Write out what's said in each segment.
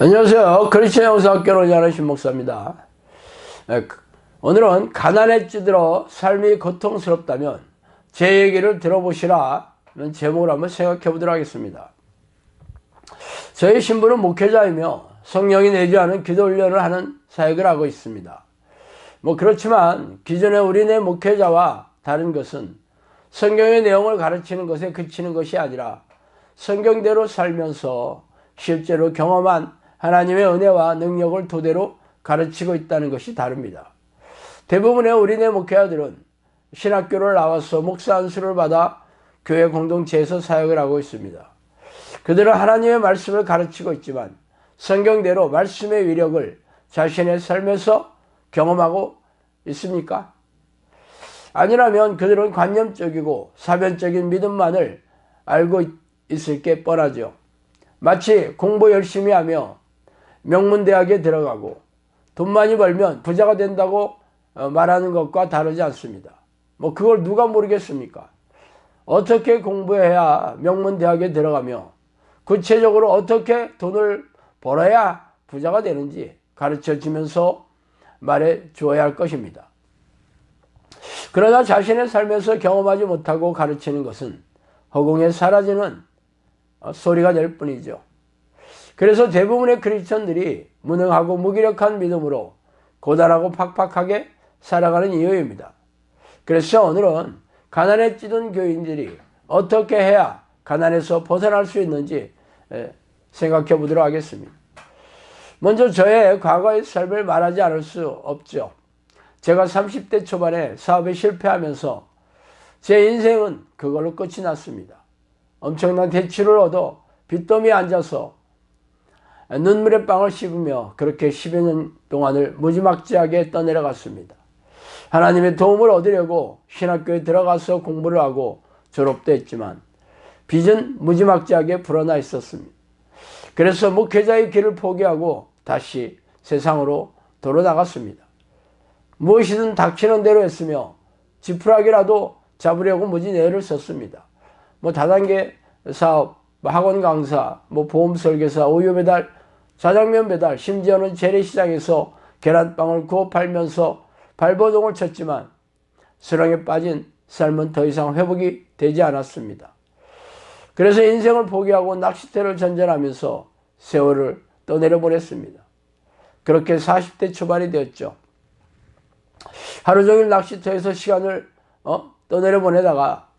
안녕하세요. 그리스도인 영성학교를 운영하는 신목사입니다. 오늘은 가난에 찌들어 삶이 고통스럽다면 제 얘기를 들어보시라는 제목으로 한번 생각해 보도록 하겠습니다. 저희 신부는 목회자이며 성령이 내주하는 기도 훈련을 하는 사역을 하고 있습니다. 그렇지만 기존의 우리네 목회자와 다른 것은 성경의 내용을 가르치는 것에 그치는 것이 아니라 성경대로 살면서 실제로 경험한 하나님의 은혜와 능력을 토대로 가르치고 있다는 것이 다릅니다. 대부분의 우리네 목회자들은 신학교를 나와서 목사 안수를 받아 교회 공동체에서 사역을 하고 있습니다. 그들은 하나님의 말씀을 가르치고 있지만 성경대로 말씀의 위력을 자신의 삶에서 경험하고 있습니까? 아니라면 그들은 관념적이고 사변적인 믿음만을 알고 있을 게 뻔하죠. 마치 공부 열심히 하며 명문대학에 들어가고 돈 많이 벌면 부자가 된다고 말하는 것과 다르지 않습니다. 그걸 누가 모르겠습니까? 어떻게 공부해야 명문대학에 들어가며 구체적으로 어떻게 돈을 벌어야 부자가 되는지 가르쳐 주면서 말해 주어야 할 것입니다. 그러나 자신의 삶에서 경험하지 못하고 가르치는 것은 허공에 사라지는 소리가 될 뿐이죠. 그래서 대부분의 크리스천들이 무능하고 무기력한 믿음으로 고단하고 팍팍하게 살아가는 이유입니다. 그래서 오늘은 가난에 찌든 교인들이 어떻게 해야 가난에서 벗어날 수 있는지 생각해 보도록 하겠습니다. 먼저 저의 과거의 삶을 말하지 않을 수 없죠. 제가 30대 초반에 사업에 실패하면서 제 인생은 그걸로 끝이 났습니다. 엄청난 대출을 얻어 빚더미에 앉아서 눈물의 빵을 씹으며 그렇게 10여 년 동안을 무지막지하게 떠내려갔습니다. 하나님의 도움을 얻으려고 신학교에 들어가서 공부를 하고 졸업도 했지만 빚은 무지막지하게 불어나 있었습니다. 그래서 목회자의 길을 포기하고 다시 세상으로 돌아나갔습니다. 무엇이든 닥치는 대로 했으며 지푸라기라도 잡으려고 무지 애를 썼습니다. 다단계 사업, 학원 강사, 보험 설계사, 우유 배달, 자장면 배달, 심지어는 재래시장에서 계란빵을 구워 팔면서 발버둥을 쳤지만 수렁에 빠진 삶은 더 이상 회복이 되지 않았습니다. 그래서 인생을 포기하고 낚시터를 전전하면서 세월을 떠내려 보냈습니다. 그렇게 40대 초반이 되었죠. 하루 종일 낚시터에서 시간을 떠내려 보내다가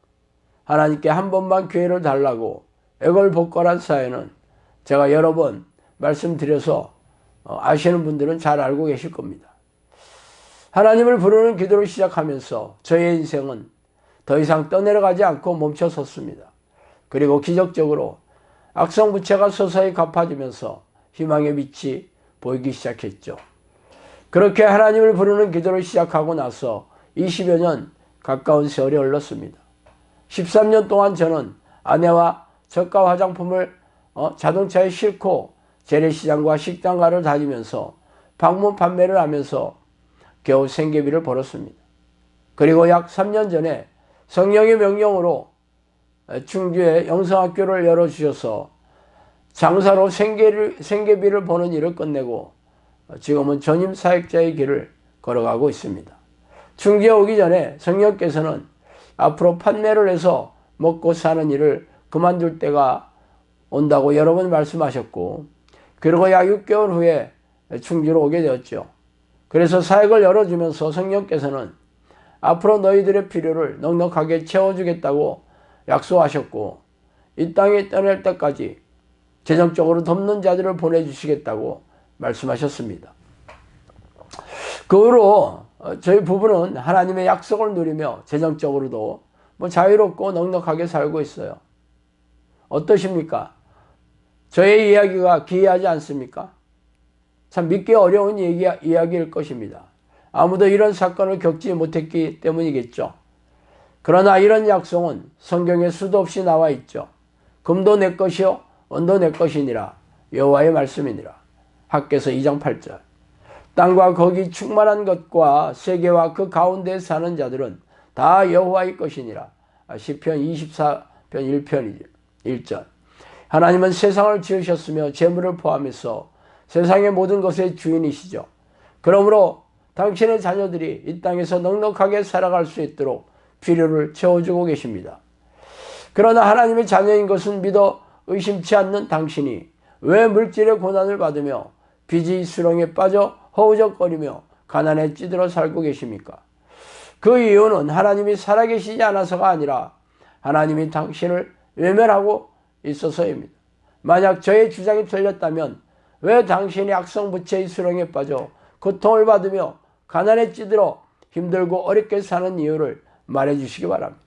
하나님께 한 번만 기회를 달라고 애걸복걸한 사연은 제가 여러 번 말씀드려서 아시는 분들은 잘 알고 계실 겁니다. 하나님을 부르는 기도를 시작하면서 저의 인생은 더 이상 떠내려가지 않고 멈춰섰습니다. 그리고 기적적으로 악성부채가 서서히 갚아지면서 희망의 빛이 보이기 시작했죠. 그렇게 하나님을 부르는 기도를 시작하고 나서 20여 년 가까운 세월이 흘렀습니다. 13년 동안 저는 아내와 저가 화장품을 자동차에 싣고 재래시장과 식당가를 다니면서 방문 판매를 하면서 겨우 생계비를 벌었습니다. 그리고 약 3년 전에 성령의 명령으로 충주에 영성학교를 열어주셔서 장사로 생계비를 버는 일을 끝내고 지금은 전임 사역자의 길을 걸어가고 있습니다. 충주에 오기 전에 성령께서는 앞으로 판매를 해서 먹고 사는 일을 그만둘 때가 온다고 여러 번 말씀하셨고, 그리고 약 6개월 후에 충주로 오게 되었죠. 그래서 사역을 열어주면서 성령께서는 앞으로 너희들의 필요를 넉넉하게 채워주겠다고 약속하셨고, 이 땅에 떠날 때까지 재정적으로 돕는 자들을 보내주시겠다고 말씀하셨습니다. 그 후로 저희 부부는 하나님의 약속을 누리며 재정적으로도 자유롭고 넉넉하게 살고 있어요. 어떠십니까? 저의 이야기가 기이하지 않습니까? 참 믿기 어려운 이야기일 것입니다. 아무도 이런 사건을 겪지 못했기 때문이겠죠. 그러나 이런 약속은 성경에 수도 없이 나와 있죠. 금도 내 것이요 은도 내 것이니라 여호와의 말씀이니라. 학개서 2장 8절. 땅과 거기 충만한 것과 세계와 그 가운데 사는 자들은 다 여호와의 것이니라. 시편 24편 1편 1절. 하나님은 세상을 지으셨으며 재물을 포함해서 세상의 모든 것의 주인이시죠. 그러므로 당신의 자녀들이 이 땅에서 넉넉하게 살아갈 수 있도록 필요를 채워주고 계십니다. 그러나 하나님의 자녀인 것은 믿어 의심치 않는 당신이 왜 물질의 고난을 받으며 빚의 수렁에 빠져 허우적거리며 가난에 찌들어 살고 계십니까? 그 이유는 하나님이 살아계시지 않아서가 아니라 하나님이 당신을 외면하고 있어서입니다. 만약 저의 주장이 틀렸다면 왜 당신이 악성부채의 수렁에 빠져 고통을 받으며 가난에 찌들어 힘들고 어렵게 사는 이유를 말해 주시기 바랍니다.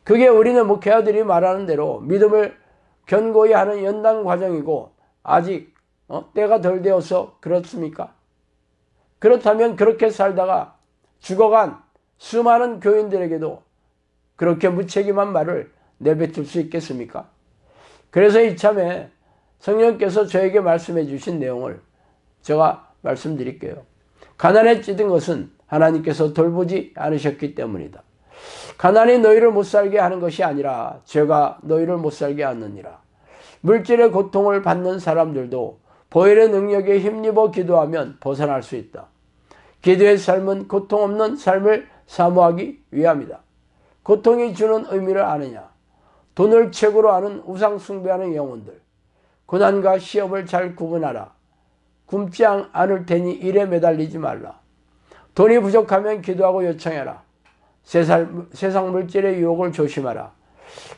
그게 우리는 목회자들이 말하는 대로 믿음을 견고히 하는 연단 과정이고 아직 때가 덜 되어서 그렇습니까? 그렇다면 그렇게 살다가 죽어간 수많은 교인들에게도 그렇게 무책임한 말을 내뱉을 수 있겠습니까? 그래서 이참에 성령께서 저에게 말씀해 주신 내용을 제가 말씀드릴게요. 가난에 찌든 것은 하나님께서 돌보지 않으셨기 때문이다. 가난이 너희를 못 살게 하는 것이 아니라 죄가 너희를 못 살게 하느니라. 물질의 고통을 받는 사람들도 보혈의 능력에 힘입어 기도하면 벗어날 수 있다. 기도의 삶은 고통 없는 삶을 사모하기 위함이다. 고통이 주는 의미를 아느냐? 돈을 최고로 아는 우상 숭배하는 영혼들. 고난과 시험을 잘 구분하라. 굶지 않을 테니 일에 매달리지 말라. 돈이 부족하면 기도하고 요청해라. 세상 물질의 유혹을 조심하라.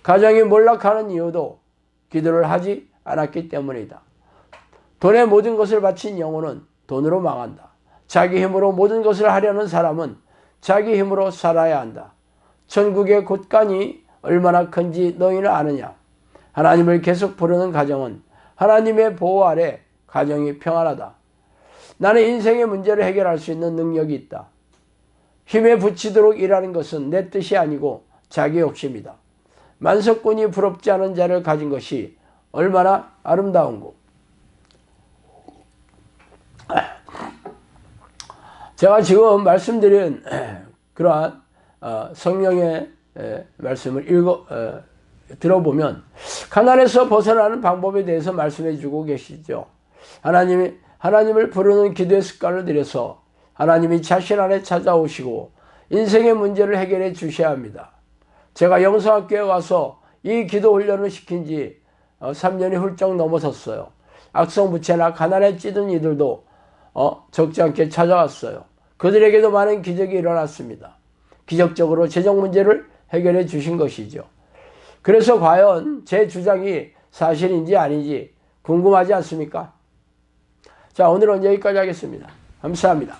가정이 몰락하는 이유도 기도를 하지 않았기 때문이다. 돈에 모든 것을 바친 영혼은 돈으로 망한다. 자기 힘으로 모든 것을 하려는 사람은 자기 힘으로 살아야 한다. 천국의 곳간이 얼마나 큰지 너희는 아느냐? 하나님을 계속 부르는 가정은 하나님의 보호 아래 가정이 평안하다. 나는 인생의 문제를 해결할 수 있는 능력이 있다. 힘에 부치도록 일하는 것은 내 뜻이 아니고 자기 욕심이다. 만석군이 부럽지 않은 자를 가진 것이 얼마나 아름다운고. 제가 지금 말씀드린 그러한 성령의 말씀을 들어보면 가난에서 벗어나는 방법에 대해서 말씀해 주고 계시죠. 하나님을 부르는 기도의 습관을 들여서 하나님이 자신 안에 찾아오시고 인생의 문제를 해결해 주셔야 합니다. 제가 영성학교에 와서 이 기도 훈련을 시킨 지 3년이 훌쩍 넘어섰어요. 악성부채나 가난에 찌든 이들도 적지 않게 찾아왔어요. 그들에게도 많은 기적이 일어났습니다. 기적적으로 재정 문제를 해결해 주신 것이죠. 그래서 과연 제 주장이 사실인지 아닌지 궁금하지 않습니까? 자, 오늘은 여기까지 하겠습니다. 감사합니다.